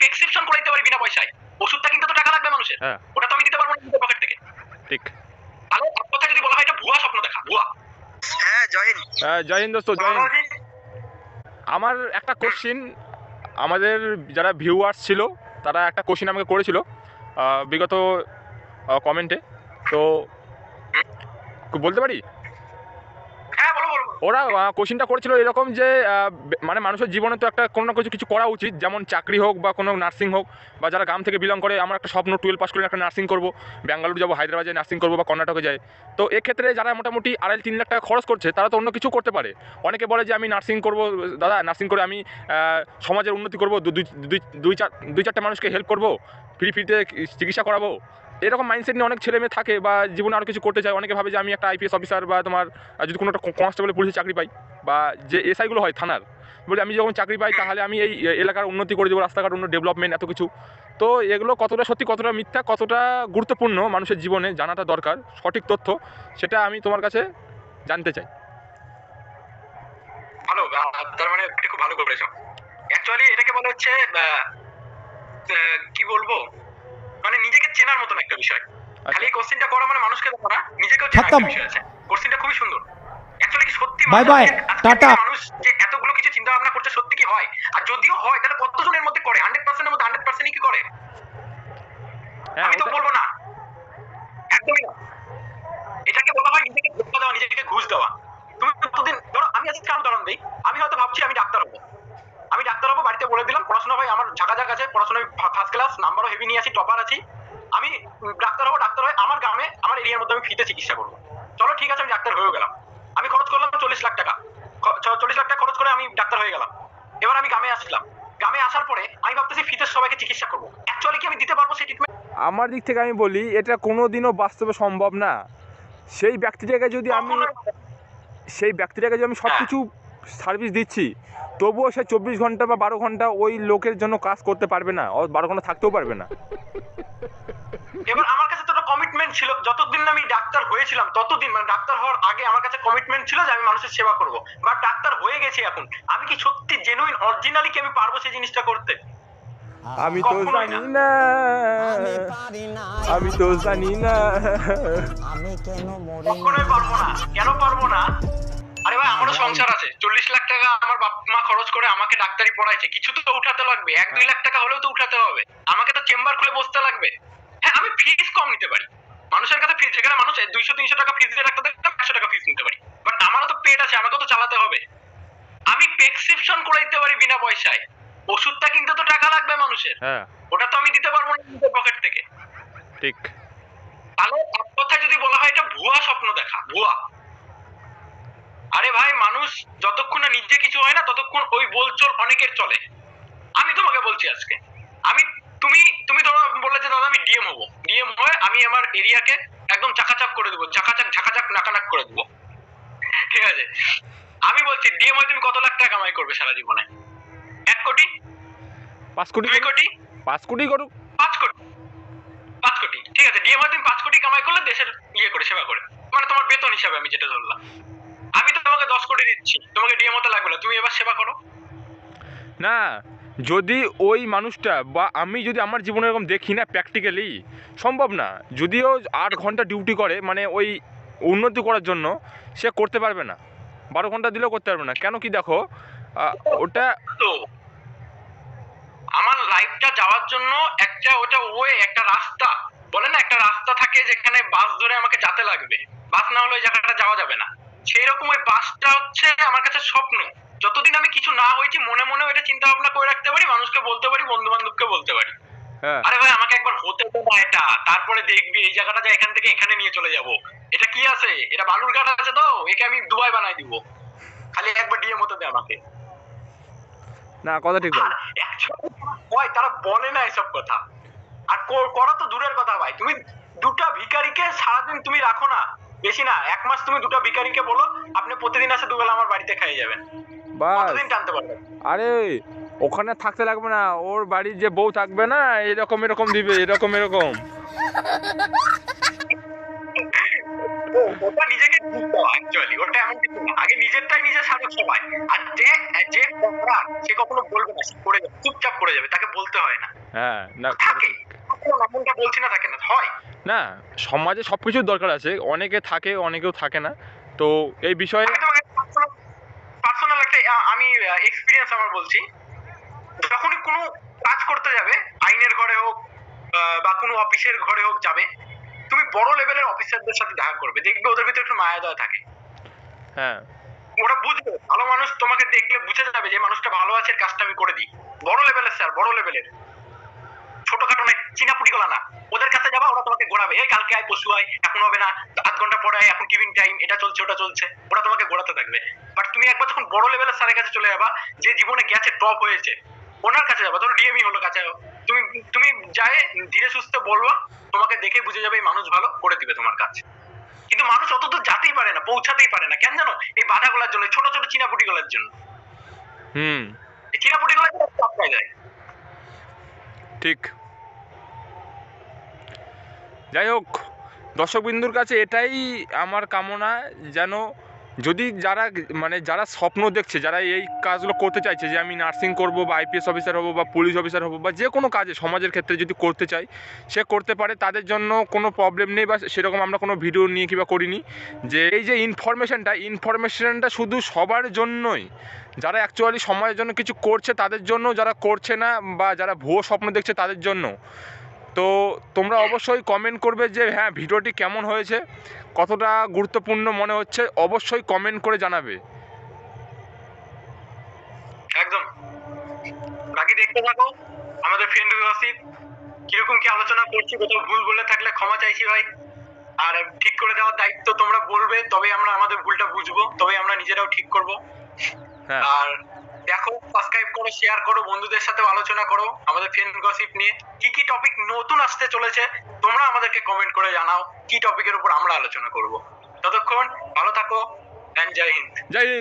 Prescription করে দিতে পারি বিনা পয়সায়, ওষুধটা কিনতে তো টাকা লাগবে মানুষের, ওটা তো আমি দিতে পারবো না নিজের পকেট থেকে। ঠিক। তাহলে এক কথা যদি বলা হয় এটা ভুয়া স্বপ্ন দেখা, ভুয়া। হ্যাঁ জয় হিন্দ। জয় হিন্দ দোস্ত, জয় হিন্দ। আমার একটা কোশ্চিন, আমাদের যারা ভিউয়ার্স ছিল তারা একটা কোশ্চিন আমাকে করেছিল বিগত কমেন্টে, তো বলতে পারি? ওরা কোশ্চিনটা করেছিল এরকম যে মানে মানুষের জীবনে তো একটা কোনো না কিছু করা উচিত, যেমন চাকরি হোক বা কোনো নার্সিং হোক, বা যারা গ্রাম থেকে বিলং করে আমার একটা স্বপ্ন 12 পাস করে একটা নার্সিং করবো, ব্যাঙ্গালুরু যাবো, হায়দ্রাবাদে নার্সিং করবো বা কর্ণাটকে যায়। তো এক্ষেত্রে যারা মোটামুটি 2.5-3 লাখ টাকা খরচ করছে তারা তো অন্য কিছু করতে পারে। অনেকে বলে যে আমি নার্সিং করবো দাদা, নার্সিং করে আমি সমাজের উন্নতি করবো, দুই চারটে মানুষকে হেল্প করবো, ফ্রিতে চিকিৎসা করাবো। এরকম মাইন্ডসেট নিয়ে অনেক ছেলে মেয়ে থাকে বা জীবনে আরও কিছু করতে চায়। অনেকে ভাবে যে আমি একটা আইপিএস অফিসার বা তোমার যদি কোনো একটা কনস্টেবল পুলিশের চাকরি পাই, বা যে এসআইগুলো হয় থানার, বলে আমি যখন চাকরি পাই তাহলে আমি এই এলাকার উন্নতি করে দেবো, রাস্তাঘাট উন্নতি, ডেভেলপমেন্ট, এত কিছু। তো এগুলো কতটা সত্যি কতটা মিথ্যা, কতটা গুরুত্বপূর্ণ মানুষের জীবনে জানাটা দরকার, সঠিক তথ্য, সেটা আমি তোমার কাছে জানতে চাই। ভালো, তার মানে খুব ভালো করেছো। অ্যাকচুয়ালি এটাকে বলা হচ্ছে কি বলবো, মানে নিজেকে চেনার মতন একটা বিষয়। খালি এই কোশ্চেনটা করা মানে মানুষকে দেখো না, নিজেকেও চেনার একটা বিষয় আছে। কোশ্চেনটা খুবই সুন্দর। অ্যাকচুয়ালি কি সত্যি বাই বাই, টাটা। মানুষ যে এতগুলো কিছু চিন্তা ভাবনা করছে সত্যি কি হয়? আর যদিও হয় তাহলে কতজনের মধ্যে করে? 100% এর মধ্যে 100%ই কি করে? আমি তো বলবো না, একদমই না। এটাকে বলা হয় নিজেকে ধোঁকা দেওয়া, নিজেকে ঘুষ দেওয়া। তুমি কতদিন, ধরো আমি আজকে কারণ উদাহরণ দিই, আমি হয়তো ভাবছি আমি ডাক্তার হবো, বাড়িতে বলে দিলাম, পড়াশোনা ভাই আমার ঝাঁকাঝাক আছে, পড়াশোনায় ফার্স্ট ক্লাস, নাম্বারও হেভি নিয়ে আসি, টপার আছি, আমি ডাক্তার হবো, ডাক্তার হয়ে আমার গ্রামে আমার এরিয়ার মধ্যে আমি ফ্রিতে চিকিৎসা করবো। চলো ঠিক আছে, আমি ডাক্তার হয়ে গেলাম, আমি খরচ করলাম 40 লাখ টাকা, 40 লাখ টাকা খরচ করে আমি ডাক্তার হয়ে গেলাম। এবার আমি গ্রামে আসলাম, গ্রামে আসার পরে আমি ভাবতেছি ফ্রিতে সবাইকে চিকিৎসা করবো। অ্যাকচুয়ালি কি আমি দিতে পারবো সেই ট্রিটমেন্ট? আমার দিক থেকে আমি বলি এটা কোনোদিনও বাস্তবে সম্ভব না। সেই ব্যক্তিটাকে যদি আমি সব কিছু সার্ভিস দিচ্ছি, তবুও সে 24 ঘন্টা বা 12 ঘন্টা ওই লোকের জন্য কাজ করতে পারবে না, 12 ঘন্টা থাকতেও পারবে না। এবার আমার কাছে তো একটা কমিটমেন্ট ছিল, যতদিন আমি ডাক্তার হয়েছিলাম ততদিন, মানে ডাক্তার হওয়ার আগে আমার কাছে কমিটমেন্ট ছিল যে আমি মানুষের সেবা করব। বাট ডাক্তার হয়ে গেছি এখন, আমি কি সত্যি জেনুইন অরিজিনালি কি আমি পারবো সেই জিনিসটা করতে? আমি তো জানি না, আমি তো জানি না, কখনোই পারবো না। কেন পারবো না? আরে ভাই আমারও সংসার আছে, 40 লাখ টাকা আমার বাপ মা খরচ করে আমাকে ডাক্তারি পড়াইছে, কিছু তো উঠাতে লাগবে, 1-2 লাখ টাকা হলেও তো উঠাতে হবে, আমাকে তো চেম্বার খুলে বসতে লাগবে। হ্যাঁ আমি ফিস কম নিতে পারি, মানুষের কাছে ফিস, যেখানে মানুষ 200-300 টাকা ফিস দিয়ে রাখতে, 100 টাকা ফিস নিতে পারি, বাট আমারও তো পেট আছে, আমাকেও তো চালাতে হবে। আমি প্রেসক্রিপশন করে দিতে পারি বিনা পয়সায়, ওষুধটা কিনতে তো টাকা লাগবে মানুষের, ওটা তো আমি দিতে পারবো না নিজের পকেট থেকে। ঠিক। তাহলে এক কথায় যদি বলা হয় এটা ভুয়া স্বপ্ন দেখা, ভুয়া। আরে ভাই মানুষ যতক্ষণ না নিজে কিছু হয় না ততক্ষণ ওই বলচল অনেকের চলে। আমি তোমাকে বলছি আজকে, তুমি ধরো বললে যে দাদা আমি ডিএম হবো, ডিএম হয়ে আমি আমার এরিয়াকে একদম চাকাচাক করে দেবো, ঝাঁকাঝাক নাকানাক করে দেবো, ঠিক আছে? আমি বলছি ডিএম হয়ে তুমি কত লাখ টাকা কামাই করবে সারা জীবনে? 1 কোটি, 5 কোটি, 2 কোটি, 5 কোটি করুক, 5 কোটি, 5 কোটি, ঠিক আছে। ডিএম হয়ে তুমি 5 কোটি কামাই করলে দেশের করে সেবা করে, মানে তোমার বেতন হিসাবে আমি যেটা ধরলাম, আমি তো তোমাকে 10 কোটি দিচ্ছি, তোমাকে ডিএম হতে লাগবে না, তুমি এবার সেবা করো না। যদি ওই মানুষটা বা আমি যদি আমার জীবনে এরকম দেখি না, প্র্যাকটিক্যালি সম্ভব না। যদিও 8 ঘন্টা ডিউটি করে, মানে ওই উন্নতি করার জন্য, সে করতে পারবে না, 12 ঘন্টা দিলেও করতে পারবে না। কেন কি দেখো, ওটা তো আমার লাইফটা যাওয়ার জন্য ওটা ওয়ে, একটা রাস্তা, বলে না একটা রাস্তা থাকে যেখানে বাস ধরে আমাকে যেতে লাগবে, বাস না হলে ওই জায়গাটা যাওয়া যাবে না, সেই রকম ওই বাসটা হচ্ছে আমার কাছে স্বপ্ন। যতদিন আমি কিছু না হয়েছি মনে মনে ওইটা চিন্তা ভাবনা করে রাখতে পারি, মানুষকে বলতে পারি, বন্ধু বান্ধবকে বলতে পারি, আরে ভাই আমাকে একবার হতে দে না এটা, তারপরে দেখবি এই জায়গাটা যা এখান থেকে এখানে নিয়ে চলে যাব, এটা কি আছে, এটা বালুরঘাট আছে তো, একে আমি দুবাই বানাই দিব, খালি একবার ডিএম হতে দে আমাকে। না, কথা ঠিক বল। তারা বলে না এসব কথা, আর করা তো দূরের কথা ভাই। তুমি 2টা ভিখারিকে সারাদিন তুমি রাখো না, বেশি না 1 মাস তুমি 2টা ভিখারিকে বলো আপনি প্রতিদিন আসে 2 বেলা আমার বাড়িতে খাইয়ে যাবেন, কতদিন টানতে পারবেন? আরে ওখানে থাকতে লাগবে না, ওর বাড়ির যে বউ থাকবে না, এরকম দিবে, এরকম ওটা নিজেকে ঘুষ দেওয়া, অ্যাকচুয়ালি ওটা এমন কিছু না, আগে নিজেরটাই নিজে সাধক সবাই। আর যে করার সে কখনো বলবে না, সে করে যাবে, চুপচাপ করে যাবে, তাকে বলতে হয় না। হ্যাঁ, না থাকে, এমনটা বলছি না থাকে না, হয়। না, সমাজে সব কিছুর দরকার আছে, অনেকে থাকে অনেকেও থাকে না। তো এই বিষয়ে আমি তোমাকে পার্সোনাল একটা আমি এক্সপিরিয়েন্স আমার বলছি। যখনই কোনো কাজ করতে যাবে, আইনের ঘরে হোক বা কোনো অফিসের ঘরে হোক যাবে, তুমি বড় লেভেলের অফিসারদের সাথে দেখা করবে, দেখবে ওদের ভিতরে একটু মায়া দয়া থাকে। হ্যাঁ, ওরা বুঝবে, ভালো মানুষ তোমাকে দেখলে বুঝে যাবে যে মানুষটা ভালো আছে, কাজটা আমি করে দিই। বড় লেভেলের স্যার, বড় লেভেলের, ছোটখাটো নয়, চিনাপুটি গলা না। ওদের কাছে যাবা, ওরা তোমাকে ঘোরাবে, এই কালকে আয়, পরশু আয়, এখন হবে না, 8 ঘন্টা পরে আয়, এখন টিফিন টাইম, এটা চলছে ওটা চলছে, ওরা তোমাকে ঘোরাতে থাকবে। বাট তুমি একবার যখন বড় লেভেলের স্যারের কাছে চলে যাবা, যে জীবনে গেছে, টপ হয়েছে, ওনার কাছে যাবা, ধরো ডিএমই হলো কাছে, তুমি তুমি যায় ধীরে সুস্থে বলবা, তোমাকে দেখে বুঝে যাবে এই মানুষ ভালো, করে দিবে তোমার কাজ। কিন্তু মানুষ অতদূর যেতেই পারে না, পৌঁছাতেই পারে না, কেন জানো? এই বাধাগুলোর জন্য, ছোট ছোট চিনাপুটি গুলোর জন্য। এই চিনাপুটি গুলো আটকায় যায়। ঠিক। যাই হোক, দর্শকবিন্দুর কাছে এটাই আমার কামনা, যেন যদি যারা স্বপ্ন দেখছে, যারা এই কাজগুলো করতে চাইছে, যে আমি নার্সিং করব বা আইপিএস অফিসার হব বা পুলিশ অফিসার হব বা যে কোনো কাজে সমাজের ক্ষেত্রে যদি করতে চাই, সে করতে পারে, তাদের জন্য কোনো প্রবলেম নেই। বা সেরকম আমরা কোনো ভিডিও নিয়ে কিংবা করিনি যে এই যে ইনফরমেশনটা শুধু সবার জন্যই, যারা অ্যাকচুয়ালি সমাজের জন্য কিছু করছে তাদের জন্য, যারা করছে না বা যারা ভুয়ো স্বপ্ন দেখছে তাদের জন্য। তো তোমরা অবশ্যই কমেন্ট করবে যে হ্যাঁ, ভিডিওটি কেমন হয়েছে, কতটা গুরুত্বপূর্ণ মনে হচ্ছে, অবশ্যই কমেন্ট করে জানাবে। একদম। বাকি দেখতে থাকো আমাদের ফ্রেন্ড গসিপ, কিরকম কি আলোচনা করছি, কোথাও ভুল বলে থাকলে ক্ষমা চাইছি ভাই। আর ঠিক করে দেওয়ার দায়িত্ব তোমরা বলবে, তবে আমরা আমাদের ভুলটা বুঝবো, তবে আমরা নিজেরাও ঠিক করব। হ্যাঁ, আর দেখো, সাবস্ক্রাইব করো, শেয়ার করো, বন্ধুদের সাথে আলোচনা করো আমাদের ফ্রেন্ড গসিপ নিয়ে। কি কি টপিক নতুন আসতে চলেছে তোমরা আমাদেরকে কমেন্ট করে জানাও, কি টপিকের উপর আমরা আলোচনা করব। ততক্ষণ ভালো থাকো, এন্ড জয় হিন্দ। জয় হিন্দ।